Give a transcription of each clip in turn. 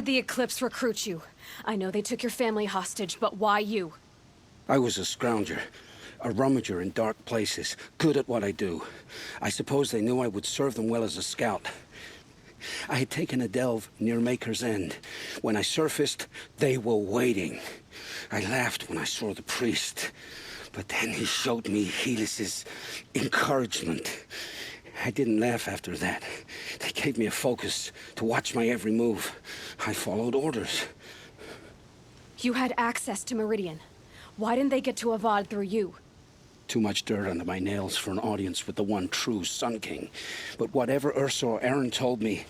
The Eclipse recruit you. I know they took your family hostage, but why you? I was a scrounger, a rummager in dark places, good at what I do. I suppose they knew I would serve them well as a scout. I had taken a delve near Maker's End. When I surfaced, they were waiting. I laughed when I saw the priest, but then he showed me Helis's encouragement. I didn't laugh after that. They gave me a focus to watch my every move. I followed orders. You had access to Meridian. Why didn't they get to Avad through you? Too much dirt under my nails for an audience with the one true Sun King. But whatever Ursa or Aaron told me,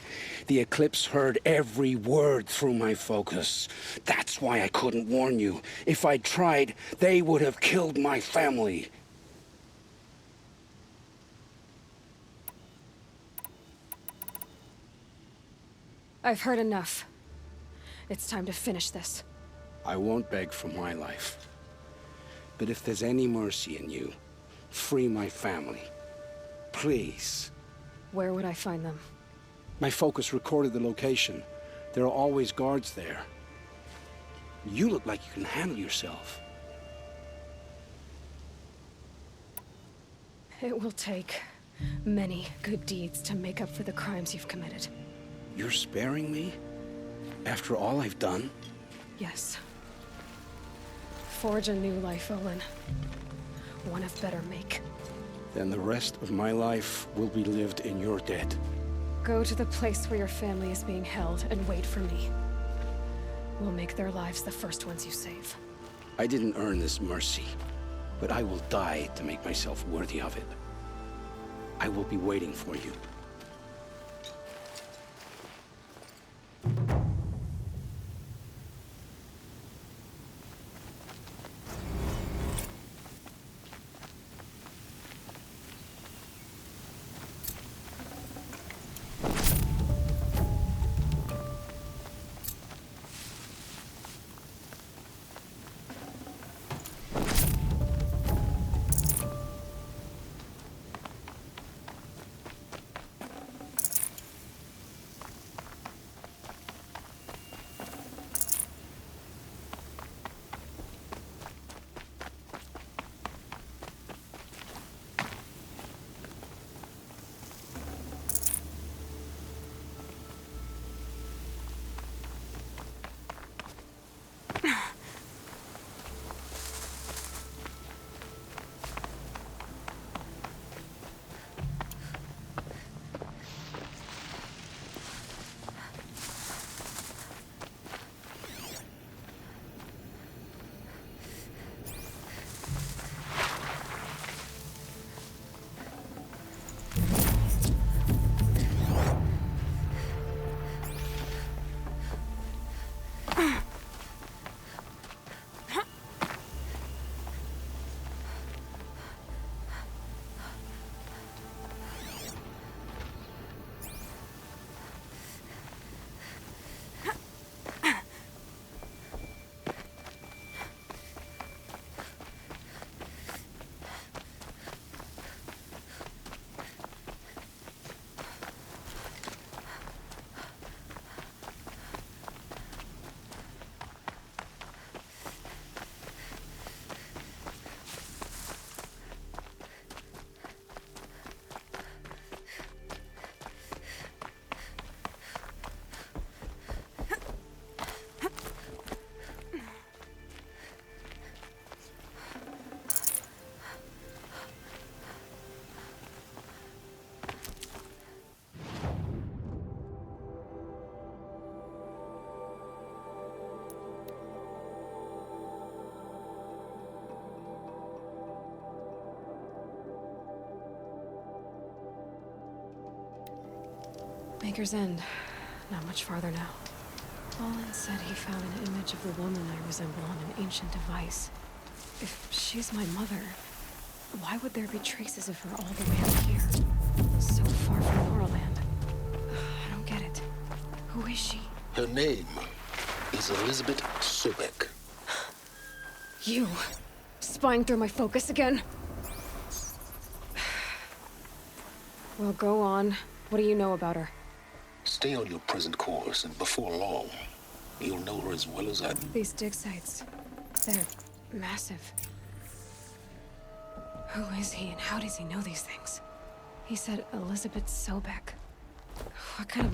the Eclipse heard every word through my focus. That's why I couldn't warn you. If I'd tried, they would have killed my family. I've heard enough. It's time to finish this. I won't beg for my life. But if there's any mercy in you, free my family. Please. Where would I find them? My focus recorded the location. There are always guards there. You look like you can handle yourself. It will take many good deeds to make up for the crimes you've committed. You're sparing me? After all I've done? Yes. Forge a new life, Olin. One of better make. Then the rest of my life will be lived in your debt. Go to the place where your family is being held and wait for me. We'll make their lives the first ones you save. I didn't earn this mercy, but I will die to make myself worthy of it. I will be waiting for you. Maker's End. Not much farther now. Olin said he found an image of the woman I resemble on an ancient device. If she's my mother, why would there be traces of her all the way up here? So far from Noraland. I don't get it. Who is she? Her name is Elizabeth Sobek. You! Spying through my focus again? Well, go on. What do you know about her? Stay on your present course, and before long, You'll know her as well as I do. These dig sites, they're massive. Who is he and how does he know these things? He said Elizabeth Sobek. What kind of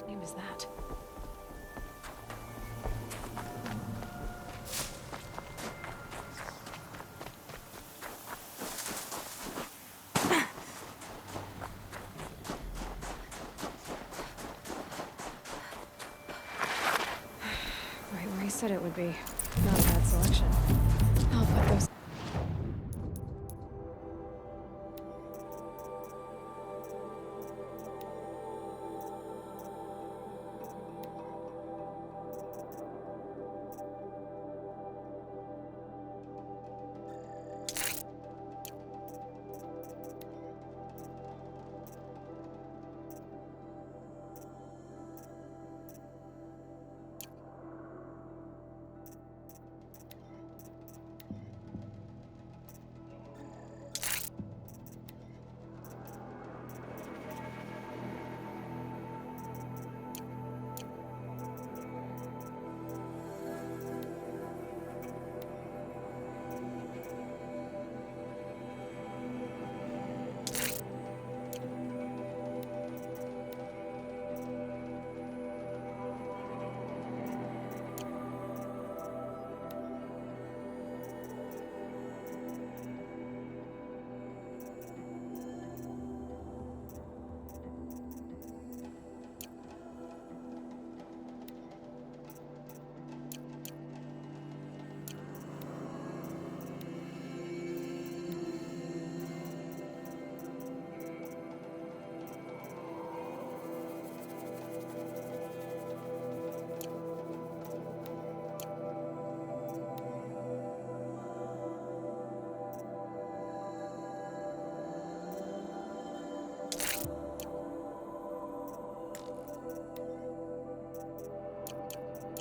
name is that? Right where he said it would be. Not a bad selection. I'll put those.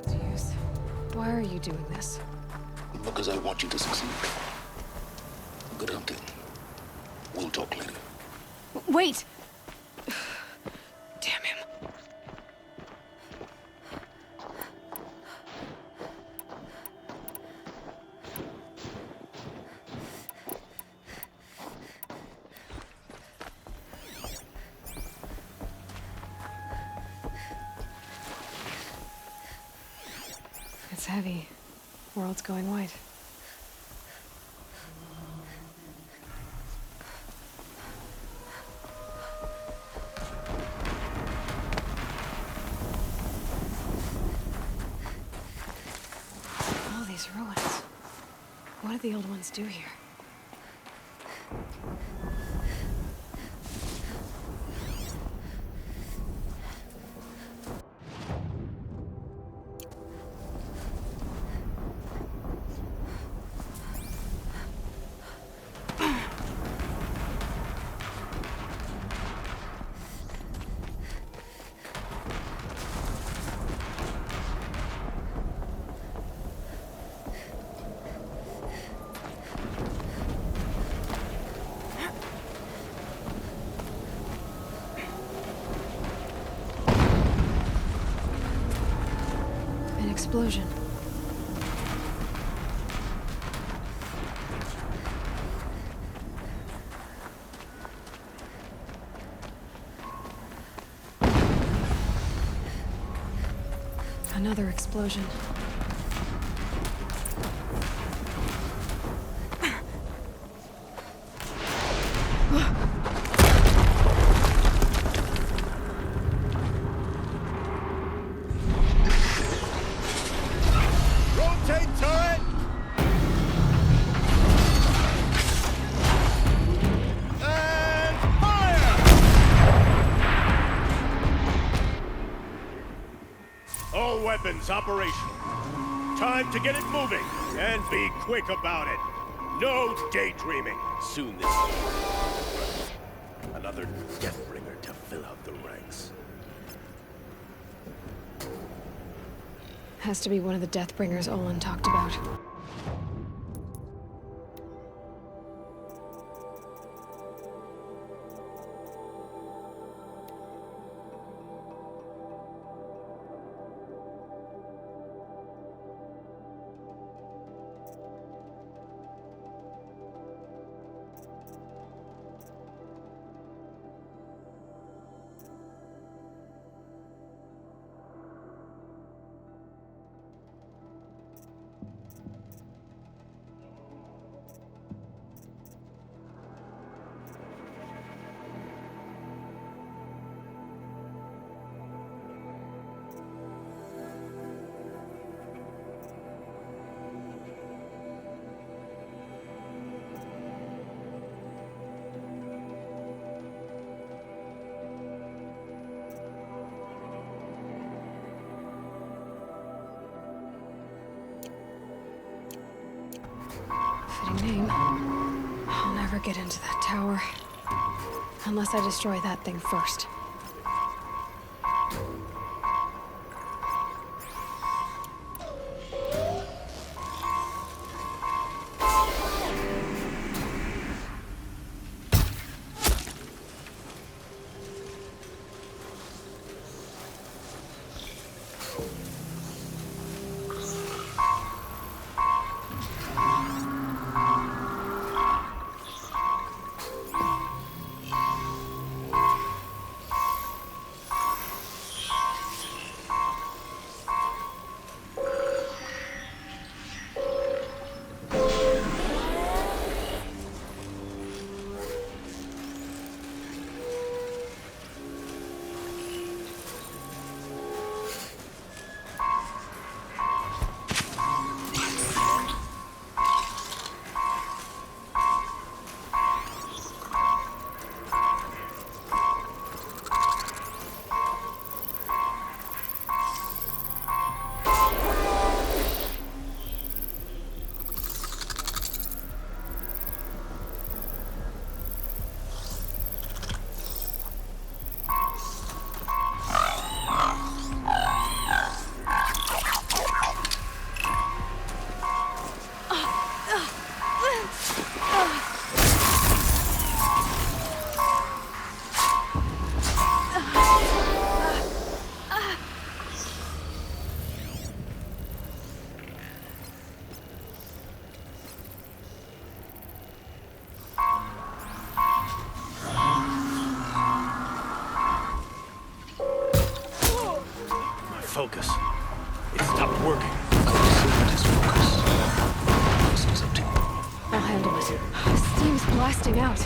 Jeez. Why are you doing this? Because I want you to succeed. Good hunting. We'll talk later. Wait! Damn him. It's heavy. World's going white. All these ruins. What did the old ones do here? An explosion. Another explosion. Rotate turret! And fire! All weapons operational. Time to get it moving, and be quick about it. No daydreaming. Soon this another Deathbringer to fill out the ranks. Has to be one of the Deathbringers Olin talked about. interesting name. I'll never get into that tower. Unless I destroy that thing first. Focus. It stopped working. It's up to you. I'll handle it. Steam's blasting out.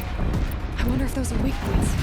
I wonder if those are weak points.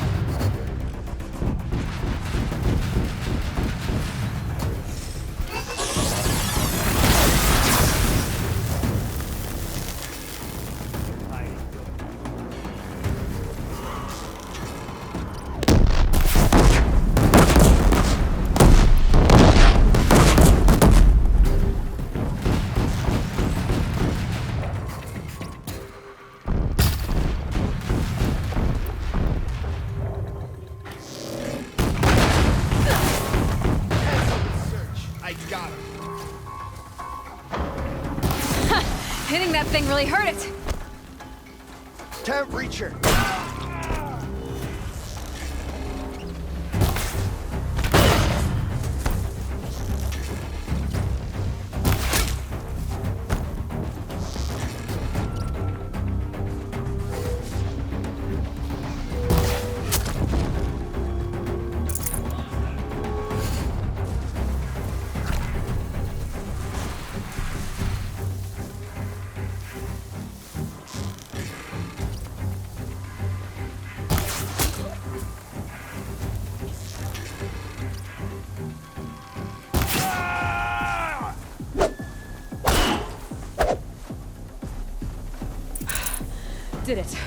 Hitting that thing really hurt it. Can't reach her. Did it.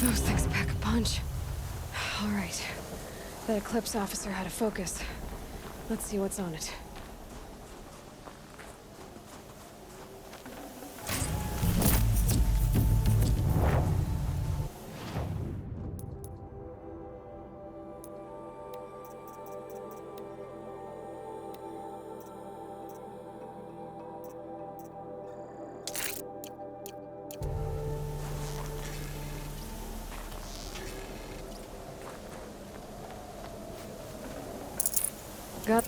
Those things pack a punch. All right. That Eclipse officer had a focus. Let's see what's on it. Got...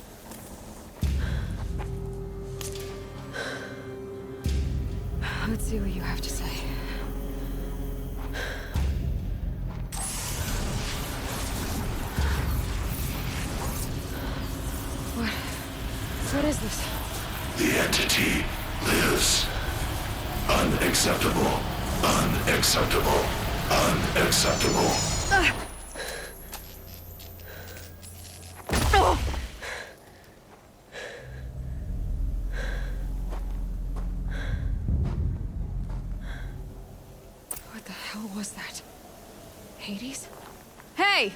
Let's see what you have to say. What is this? The entity lives. Unacceptable. Unacceptable. Unacceptable. What the hell was that? Hades? Hey!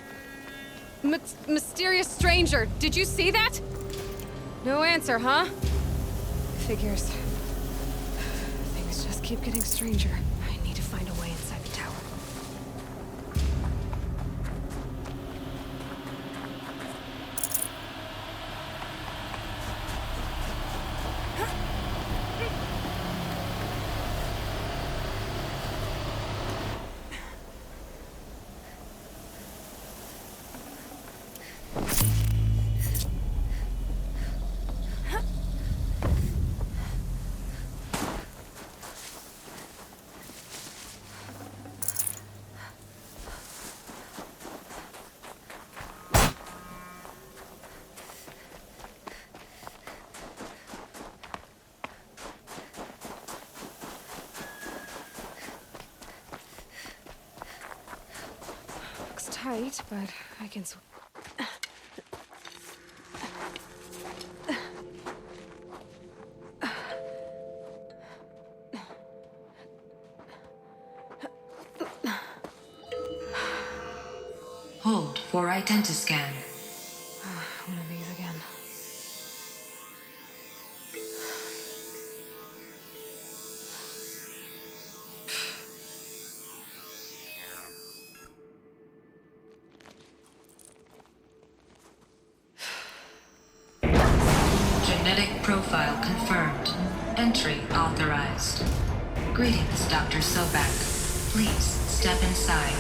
Mysterious stranger, did you see that? No answer, huh? Figures. Things just keep getting stranger. I need to find a way inside the tower. Looks tight, but I can Hold for identiscan. one of these again. Genetic profile confirmed. Entry authorized. Greetings, Dr. Sobak. Please step inside.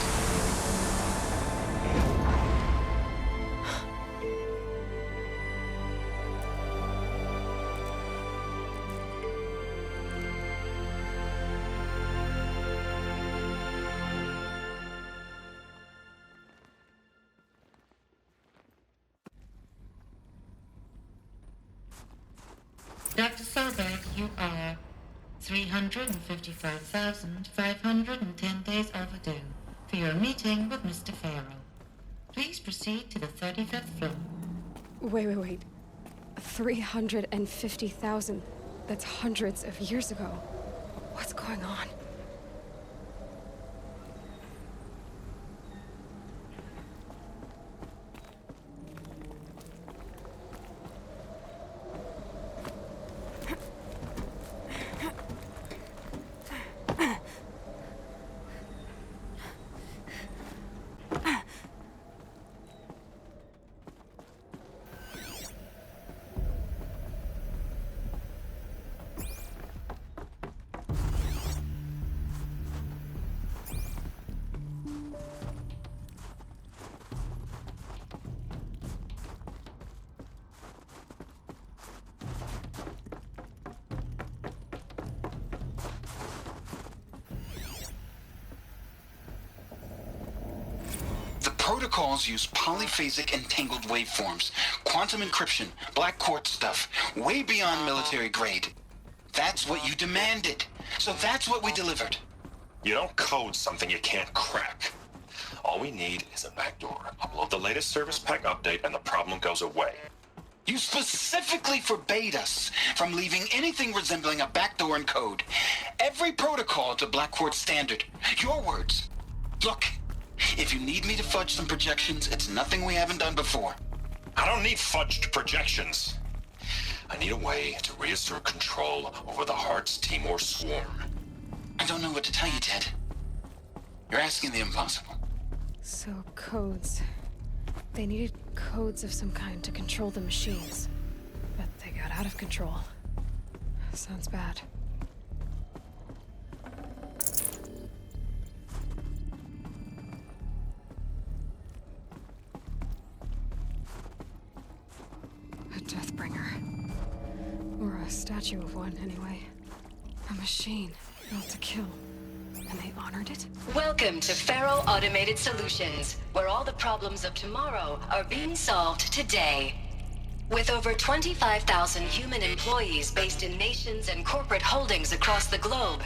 Dr. Sobek, you are 355,510 days overdue for your meeting with Mr. Farrell. Please proceed to the 35th floor. Wait. 350,000. That's hundreds of years ago. What's going on? Protocols use polyphasic entangled waveforms, quantum encryption, black quartz stuff, way beyond military grade. That's what you demanded. So that's what we delivered. You don't code something you can't crack. All we need is a backdoor. Upload the latest service pack update and the problem goes away. You specifically forbade us from leaving anything resembling a backdoor in code. Every protocol to black quartz standard. Your words. Look. If you need me to fudge some projections, it's nothing we haven't done before. I don't need fudged projections. I need a way to reassert control over the Heart's Timor swarm. I don't know what to tell you, Ted. You're asking the impossible. So, codes. They needed codes of some kind to control the machines. But they got out of control. Sounds bad. A Deathbringer. Or a statue of one, anyway. A machine built to kill. And they honored it? Welcome to Faro Automated Solutions, where all the problems of tomorrow are being solved today. With over 25,000 human employees based in nations and corporate holdings across the globe,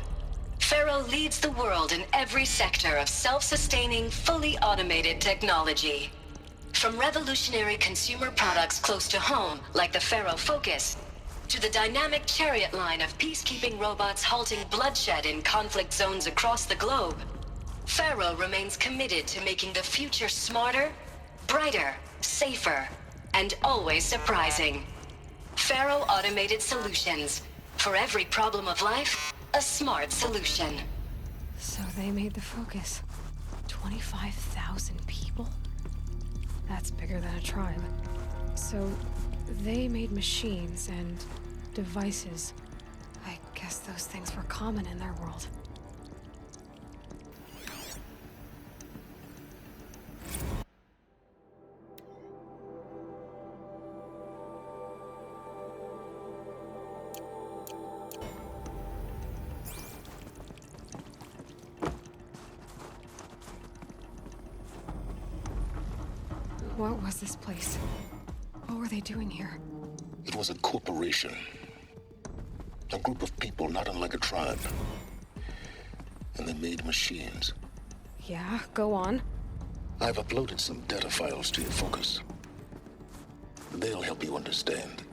Faro leads the world in every sector of self-sustaining, fully automated technology. From revolutionary consumer products close to home, like the Faro Focus, to the dynamic chariot line of peacekeeping robots halting bloodshed in conflict zones across the globe, Faro remains committed to making the future smarter, brighter, safer, and always surprising. Faro Automated Solutions. For every problem of life, A smart solution. So they made the focus. 25,000 people? That's bigger than a tribe. So they made machines and devices. I guess those things were common in their world. What was this place? What were they doing here? It was a corporation. A group of people not unlike a tribe. And they made machines. Yeah, go on. I've uploaded some data files to your focus. They'll help you understand.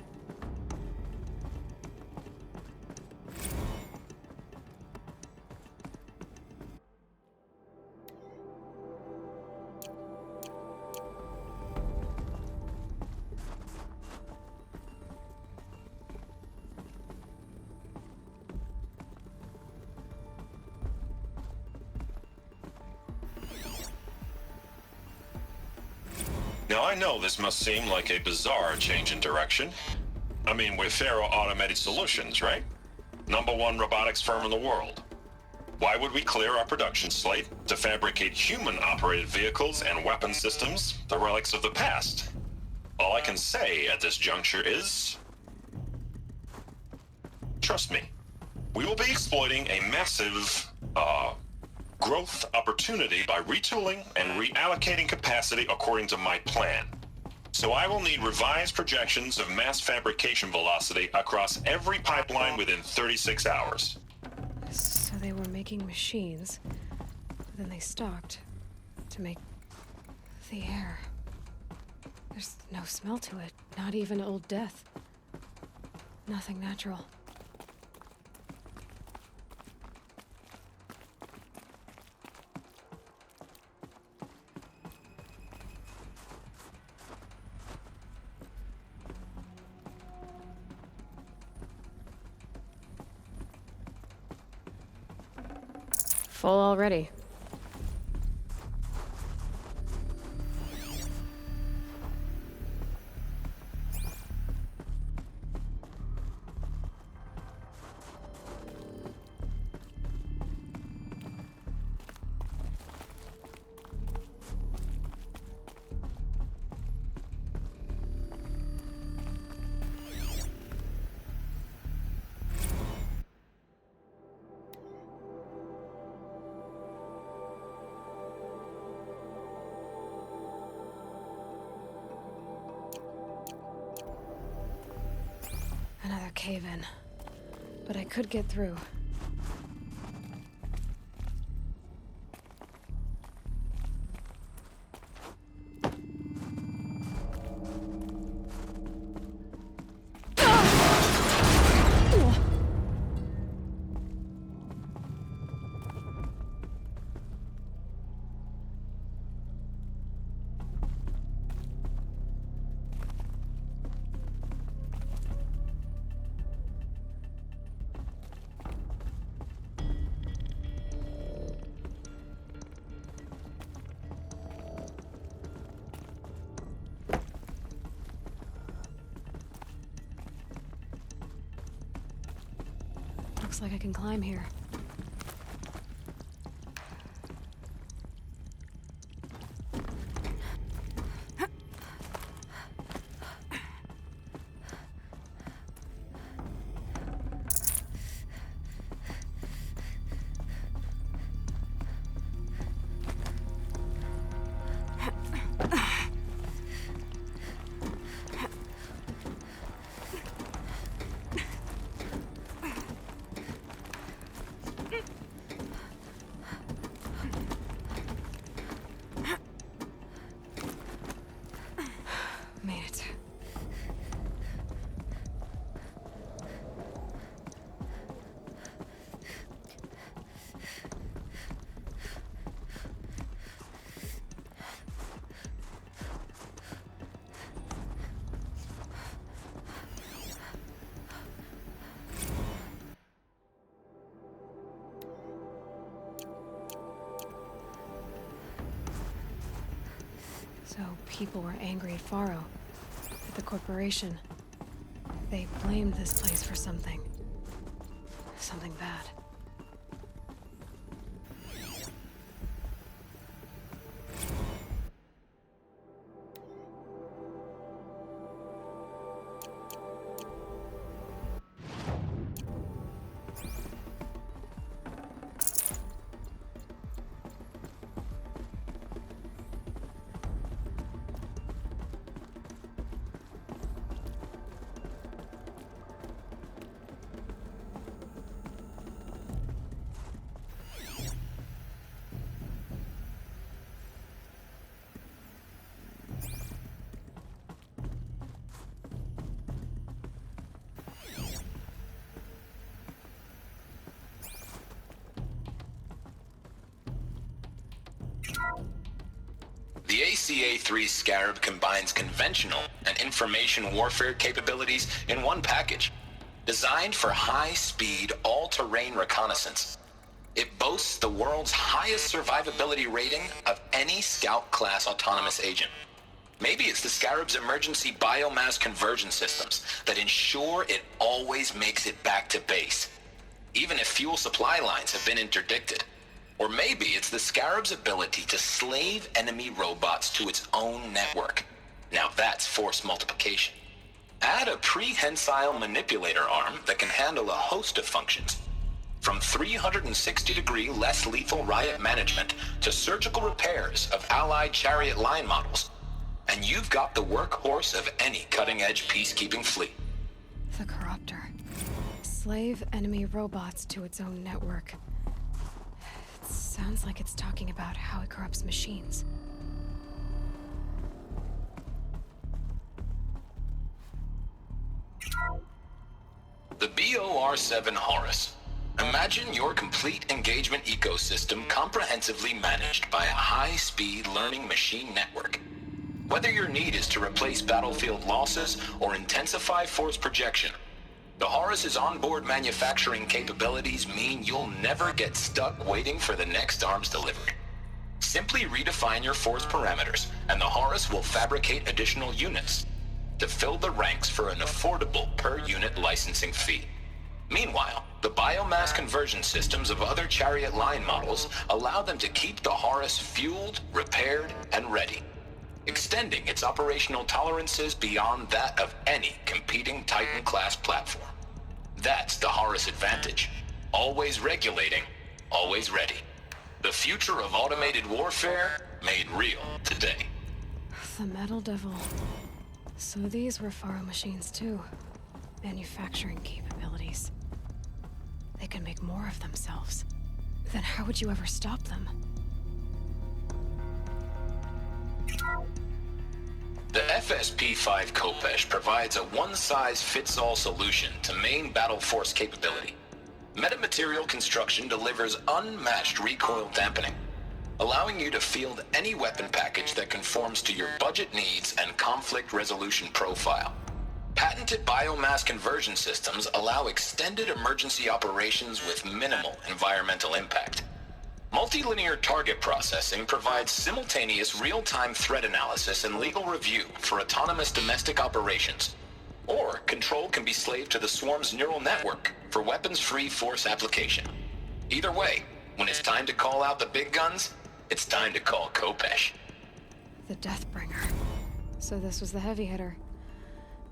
Now, I know this must seem like a bizarre change in direction. I mean, we're Faro Automated Solutions, right? #1 robotics firm in the world. Why would we clear our production slate to fabricate human-operated vehicles and weapon systems, the relics of the past? All I can say at this juncture is... trust me, we will be exploiting a massive, growth opportunity by retooling and reallocating capacity according to my plan. So I will need revised projections of mass fabrication velocity across every pipeline within 36 hours. So they were making machines, but then they stopped to make the air. There's no smell to it, not even old death. Nothing natural. Full already. Another cave-in. But I could get through. Looks like I can climb here. people were angry at Faro, at the corporation. They blamed this place for something. Something bad. The ACA-3 Scarab combines conventional and information warfare capabilities in one package. Designed for high-speed, all-terrain reconnaissance, it boasts the world's highest survivability rating of any Scout-class autonomous agent. Maybe it's the Scarab's emergency biomass conversion systems that ensure it always makes it back to base, even if fuel supply lines have been interdicted. Or maybe it's the Scarab's ability to slave enemy robots to its own network. Now that's force multiplication. Add a prehensile manipulator arm that can handle a host of functions, from 360-degree less lethal riot management to surgical repairs of Allied chariot line models, and you've got the workhorse of any cutting-edge peacekeeping fleet. The Corruptor. Slave enemy robots to its own network. It sounds like it's talking about how it corrupts machines. The BOR-7 Horus. Imagine your complete engagement ecosystem comprehensively managed by a high-speed learning machine network. Whether your need is to replace battlefield losses or intensify force projection, the Horus's onboard manufacturing capabilities mean you'll never get stuck waiting for the next arms delivery. Simply redefine your force parameters, and the Horus will fabricate additional units to fill the ranks for an affordable per-unit licensing fee. Meanwhile, the biomass conversion systems of other chariot line models allow them to keep the Horus fueled, repaired, and ready, extending its operational tolerances beyond that of any competing Titan-class platform. That's the Horus advantage. Always regulating, always ready. The future of automated warfare made real today. The Metal Devil. So these were Faro machines too. Manufacturing capabilities. They can make more of themselves. Then how would you ever stop them? The FSP-5 Kopesh provides a one-size-fits-all solution to main battle force capability. Metamaterial construction delivers unmatched recoil dampening, allowing you to field any weapon package that conforms to your budget needs and conflict resolution profile. Patented biomass conversion systems allow extended emergency operations with minimal environmental impact. Multilinear target processing provides simultaneous real-time threat analysis and legal review for autonomous domestic operations. Or control can be slaved to the swarm's neural network for weapons-free force application. Either way, when it's time to call out the big guns, it's time to call Kopesh. The Deathbringer. So this was the heavy hitter.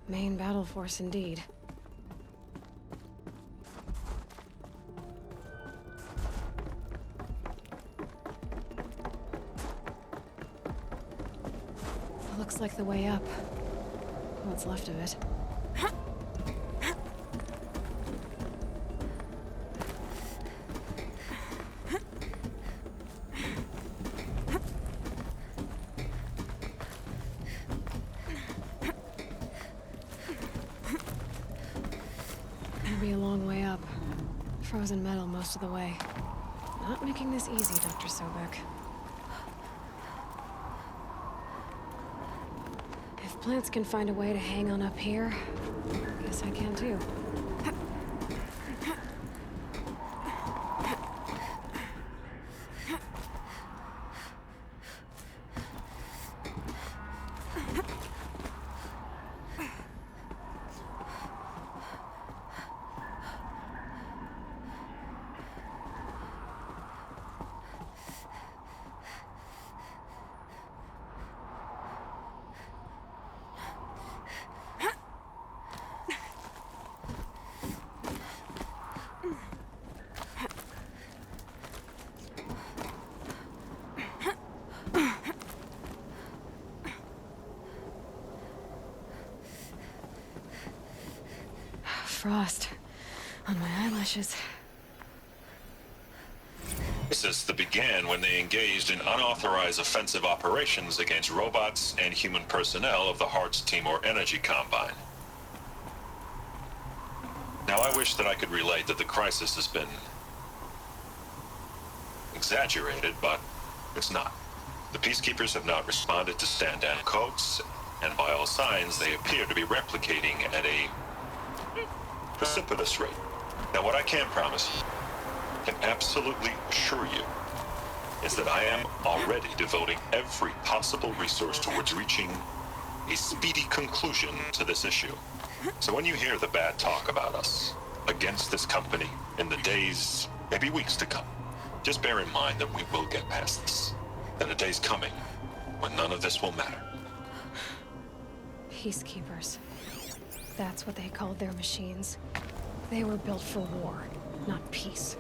Main battle force indeed. Looks like the way up. What's left of it. It'll be a long way up. Frozen metal most of the way. Not making this easy, Dr. Sobek. If plants can find a way to hang on up here, I guess I can too. frost on my eyelashes. Crisis that began when they engaged in unauthorized offensive operations against robots and human personnel of the Hearts Timor Energy Combine. Now, I wish that I could relate that the crisis has been exaggerated, but it's not. The Peacekeepers have not responded to stand-down codes, and by all signs, they appear to be replicating at a precipitous rate. Now, what I can promise you, can absolutely assure you, is that I am already devoting every possible resource towards reaching a speedy conclusion to this issue. So when you hear the bad talk about us against this company in the days, maybe weeks to come, just bear in mind that we will get past this. That a day's coming when none of this will matter. Peacekeepers. That's what they called their machines. They were built for war, not peace.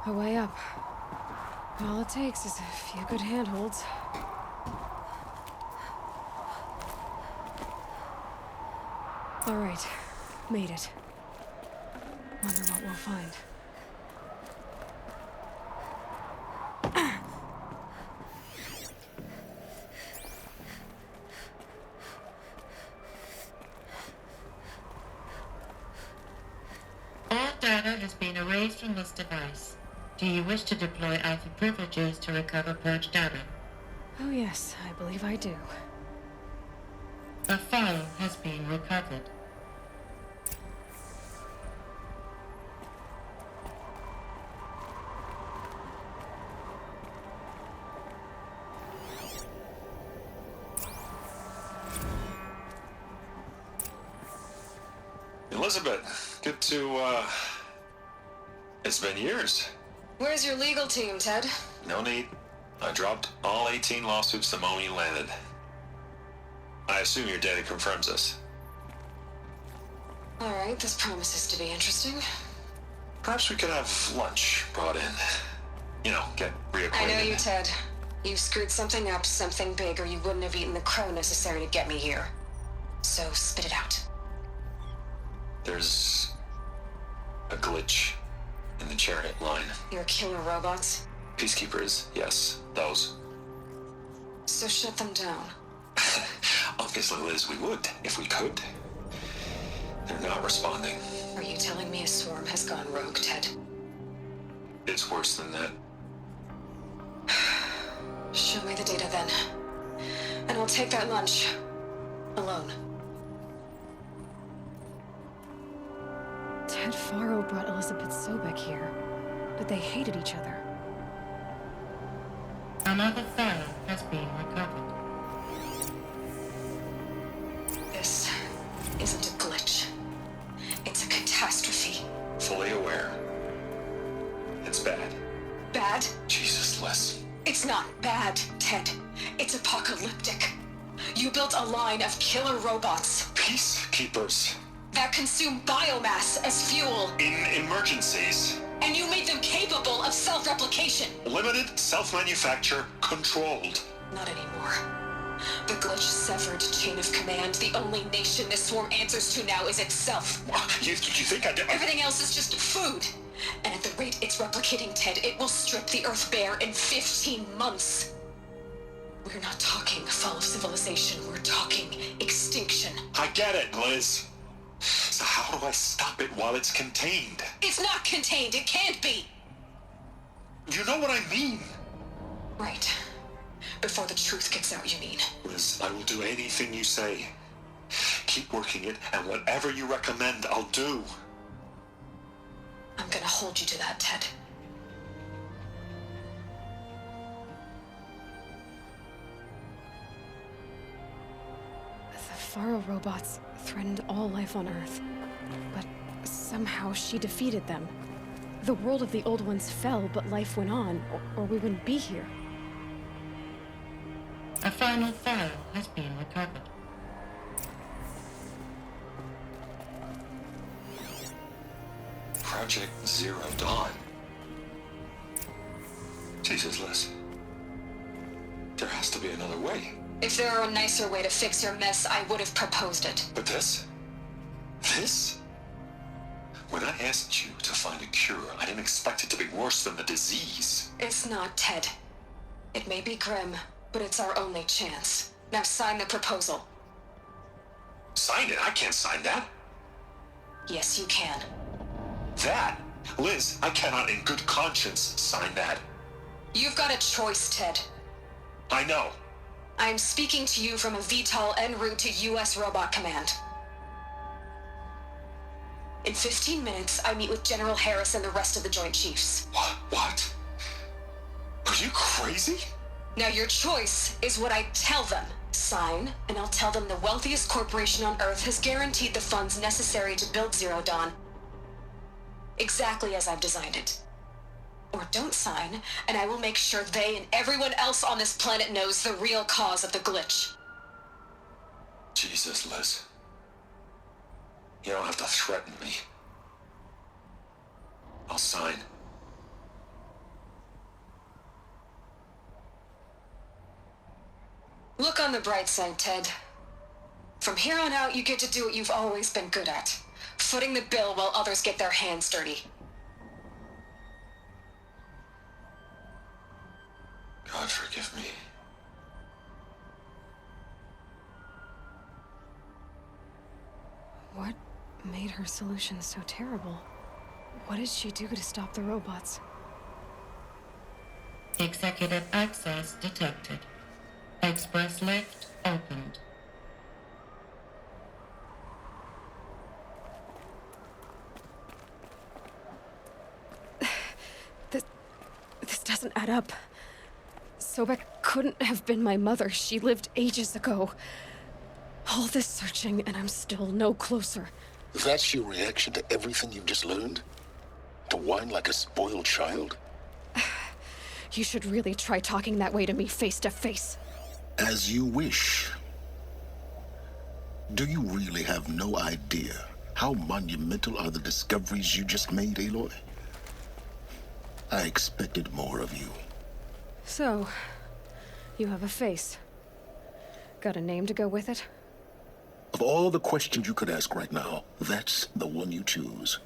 A way up. All it takes is a few good handholds. All right, made it. Wonder what we'll find. All data has been erased from this device. Do you wish to deploy Alpha privileges to recover purged data? Oh yes, I believe I do. A file has been recovered. Elizabeth, good to, it's been years. Where's your legal team, Ted? No need. I dropped all 18 lawsuits the moment you landed. I assume your data confirms this. All right, this promises to be interesting. Perhaps we could have lunch brought in. You know, get reacquainted. I know you, Ted. You screwed something up, something big, or you wouldn't have eaten the crow necessary to get me here. So spit it out. There's a glitch in the chariot line. You're killing robots? Peacekeepers, yes, those. So shut them down. Obviously, Liz, we would, if we could. They're not responding. Are you telling me a swarm has gone rogue, Ted? It's worse than that. Show me the data then. And I'll take that lunch. Alone. Ted Faro brought Elizabeth Sobek here, but they hated each other. Another file has been recovered. This isn't a glitch. It's a catastrophe. Fully aware. It's bad. Bad? Jesus, Les. It's not bad, Ted. It's apocalyptic. You built a line of killer robots Peacekeepers. that consume biomass as fuel, In emergencies. and you made them capable of self-replication. Limited, self-manufacture, controlled. Not anymore. The glitch severed chain of command. The only nation this swarm answers to now is itself. You think I did? Everything else is just food. And at the rate it's replicating, Ted, it will strip the Earth bare in 15 months. We're not talking fall of civilization. We're talking extinction. I get it, Liz. So how do I stop it while it's contained? It's not contained. It can't be. You know what I mean. Right. Before the truth gets out, you mean? Liz, I will do anything you say. Keep working it, and whatever you recommend, I'll do. I'm gonna hold you to that, Ted. The Faro robots threatened all life on Earth, but somehow she defeated them. The world of the old ones fell, but life went on, or we wouldn't be here. A final file has been recovered. Project Zero Dawn. Jesus, Liz. There has to be another way. If there were a nicer way to fix your mess, I would have proposed it. But this? This? When I asked you to find a cure, I didn't expect it to be worse than the disease. It's not, Ted. It may be grim, but it's our only chance. Now sign the proposal. Sign it? I can't sign that. Yes, you can. That? Liz, I cannot in good conscience sign that. You've got a choice, Ted. I know. I'm speaking to you from a VTOL en route to U.S. Robot Command. In 15 minutes, I meet with General Harris and the rest of the Joint Chiefs. What? Are you crazy? Now your choice is what I tell them. Sign, and I'll tell them the wealthiest corporation on Earth has guaranteed the funds necessary to build Zero Dawn. Exactly as I've designed it. Or don't sign, and I will make sure they and everyone else on this planet knows the real cause of the glitch. Jesus, Liz. You don't have to threaten me. I'll sign. Look on the bright side, Ted. From here on out, you get to do what you've always been good at. Footing the bill while others get their hands dirty. God forgive me. What made her solution so terrible? What did she do to stop the robots? Executive access detected. Express lift opened. This doesn't add up. Sobek couldn't have been my mother. She lived ages ago. All this searching, and I'm still no closer. That's your reaction to everything you've just learned? To whine like a spoiled child? You should really try talking that way to me face to face. As you wish. Do you really have no idea how monumental are the discoveries you just made, Aloy? I expected more of you. So, you have a face. Got a name to go with it? Of all the questions you could ask right now, that's the one you choose.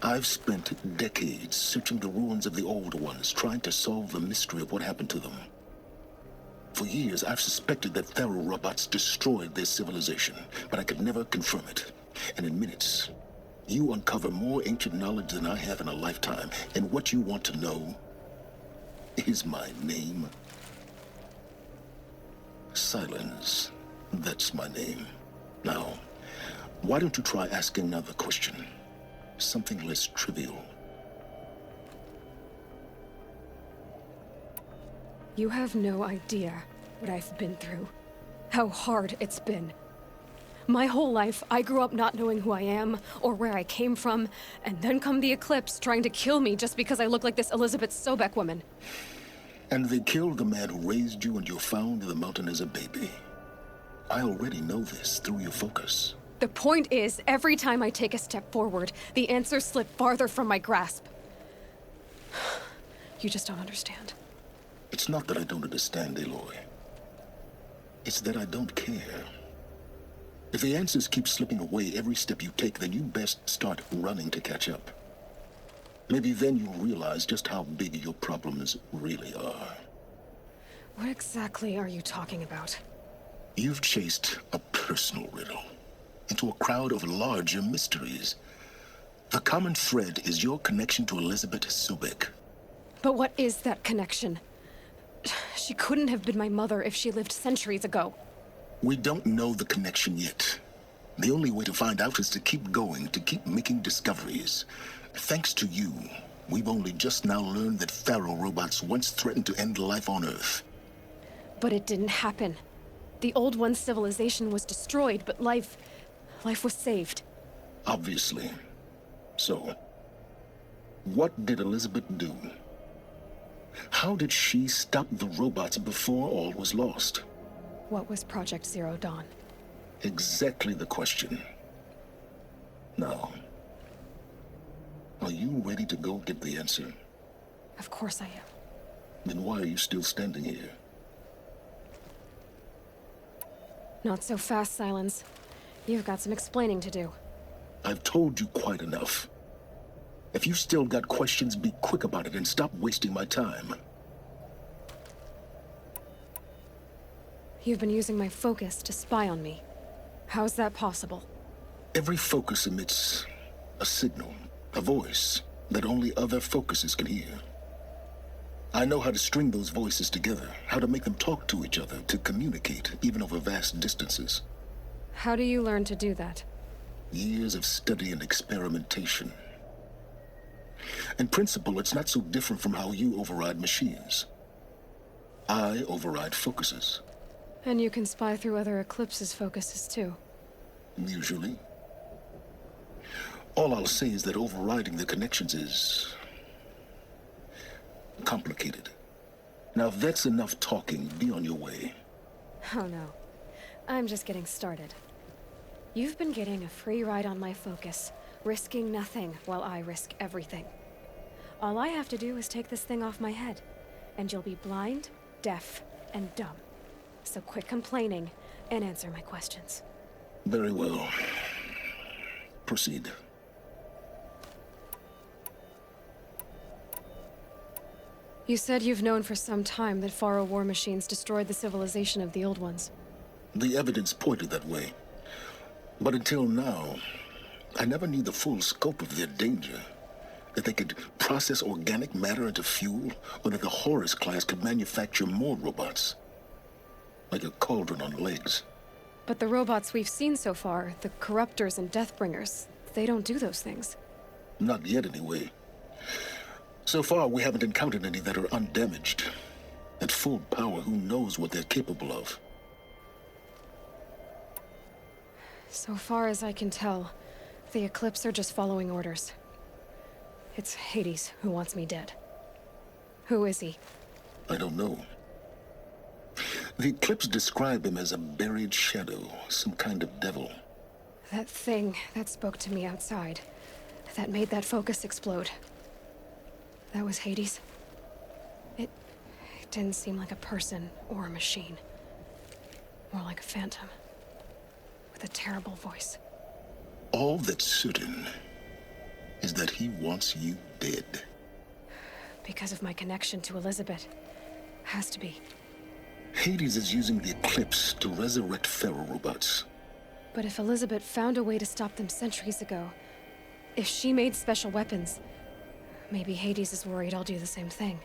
I've spent decades searching the ruins of the older ones, trying to solve the mystery of what happened to them. For years, I've suspected that Thero robots destroyed their civilization, but I could never confirm it. And in minutes, you uncover more ancient knowledge than I have in a lifetime. And what you want to know is my name. Silence. That's my name. Now, Why don't you try asking another question? Something less trivial. You have no idea what I've been through. How hard it's been. My whole life, I grew up not knowing who I am or where I came from, and then come the Eclipse trying to kill me just because I look like this Elizabeth Sobek woman. And they killed the man who raised you and you found in the mountain as a baby. I already know this through your focus. The point is, every time I take a step forward, the answers slip farther from my grasp. You just don't understand. It's not that I don't understand, Aloy. It's that I don't care. If the answers keep slipping away every step you take, then you best start running to catch up. Maybe then you'll realize just how big your problems really are. What exactly are you talking about? You've chased a personal riddle into a crowd of larger mysteries. The common thread is your connection to Elizabeth Sobek. But what is that connection? She couldn't have been my mother if she lived centuries ago. We don't know the connection yet. The only way to find out is to keep going, to keep making discoveries. Thanks to you, we've only just now learned that Pharaoh robots once threatened to end life on Earth. But it didn't happen. The Old One's civilization was destroyed, but life was saved. Obviously. So, what did Elizabeth do? How did she stop the robots before all was lost? What was Project Zero Dawn? Exactly the question. Now, are you ready to go get the answer? Of course I am. Then why are you still standing here? Not so fast, Silence. You've got some explaining to do. I've told you quite enough. If you still got questions, be quick about it and stop wasting my time. You've been using my focus to spy on me. How's that possible? Every focus emits a signal, a voice that only other focuses can hear. I know how to string those voices together, how to make them talk to each other, to communicate, even over vast distances. How do you learn to do that? Years of study and experimentation. In principle, it's not so different from how you override machines. I override focuses. And you can spy through other Eclipse's focuses too. Usually. All I'll say is that overriding the connections is complicated. Now, if that's enough talking, be on your way. Oh no. I'm just getting started. You've been getting a free ride on my focus, risking nothing while I risk everything. All I have to do is take this thing off my head, and you'll be blind, deaf, and dumb. So quit complaining and answer my questions. Very well. Proceed. You said you've known for some time that Pharaoh war machines destroyed the civilization of the Old Ones. The evidence pointed that way. But until now, I never knew the full scope of their danger. That they could process organic matter into fuel, or that the Horus class could manufacture more robots. Like a cauldron on legs. But the robots we've seen so far, the Corruptors and Deathbringers, they don't do those things. Not yet, anyway. So far, we haven't encountered any that are undamaged. At full power, who knows what they're capable of? So far as I can tell, the Eclipse are just following orders. It's Hades who wants me dead. Who is he? I don't know. The Eclipse describe him as a buried shadow, some kind of devil. That thing that spoke to me outside, that made that focus explode. That was Hades. It didn't seem like a person or a machine. More like a phantom. With a terrible voice. All that's certain is that he wants you dead. Because of my connection to Elizabeth. Has to be. Hades is using the Eclipse to resurrect Pharaoh robots. But if Elizabeth found a way to stop them centuries ago, if she made special weapons, maybe Hades is worried I'll do the same thing.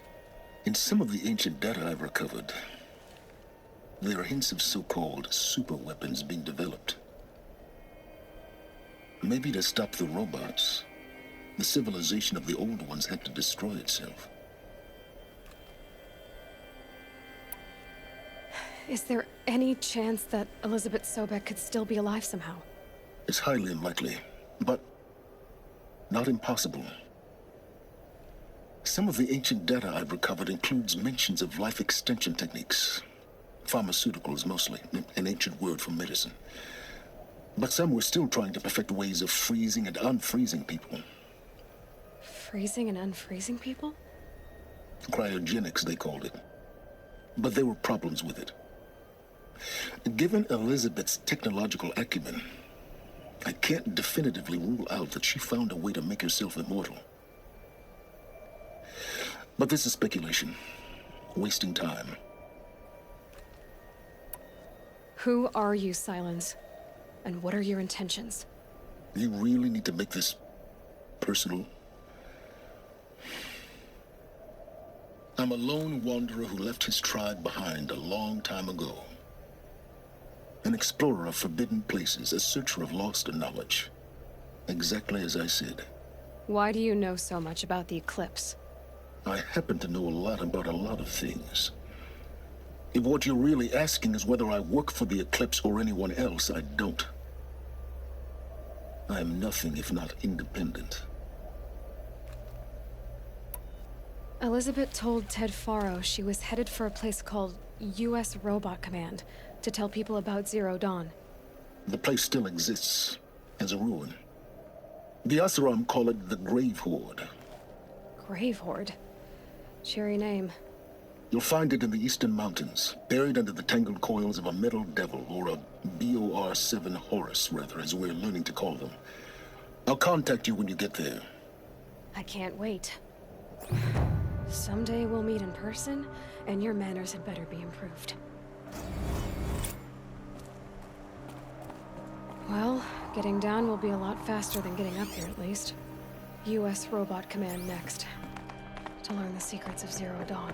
In some of the ancient data I've recovered, there are hints of so-called super weapons being developed. Maybe to stop the robots, the civilization of the old ones had to destroy itself. Is there any chance that Elizabeth Sobek could still be alive somehow? It's highly unlikely, but not impossible. Some of the ancient data I've recovered includes mentions of life extension techniques. Pharmaceuticals, mostly, an ancient word for medicine. But some were still trying to perfect ways of freezing and unfreezing people. Freezing and unfreezing people? Cryogenics, they called it. But there were problems with it. Given Elizabeth's technological acumen, I can't definitively rule out that she found a way to make herself immortal. But this is speculation. Wasting time. Who are you, Silence? And what are your intentions? You really need to make this personal? I'm a lone wanderer who left his tribe behind a long time ago. An explorer of forbidden places, a searcher of lost knowledge. Exactly as I said. Why do you know so much about the Eclipse? I happen to know a lot about a lot of things. If what you're really asking is whether I work for the Eclipse or anyone else, I don't. I am nothing if not independent. Elizabeth told Ted Faro she was headed for a place called U.S. Robot Command to tell people about Zero Dawn. The place still exists, as a ruin. The Asuram call it the Grave Horde. Grave Horde? Cheery name. You'll find it in the Eastern Mountains, buried under the tangled coils of a metal devil, or a BOR-7 Horus, rather, as we're learning to call them. I'll contact you when you get there. I can't wait. Someday we'll meet in person, and your manners had better be improved. Well, getting down will be a lot faster than getting up here, at least. U.S. Robot Command next. To learn the secrets of Zero Dawn.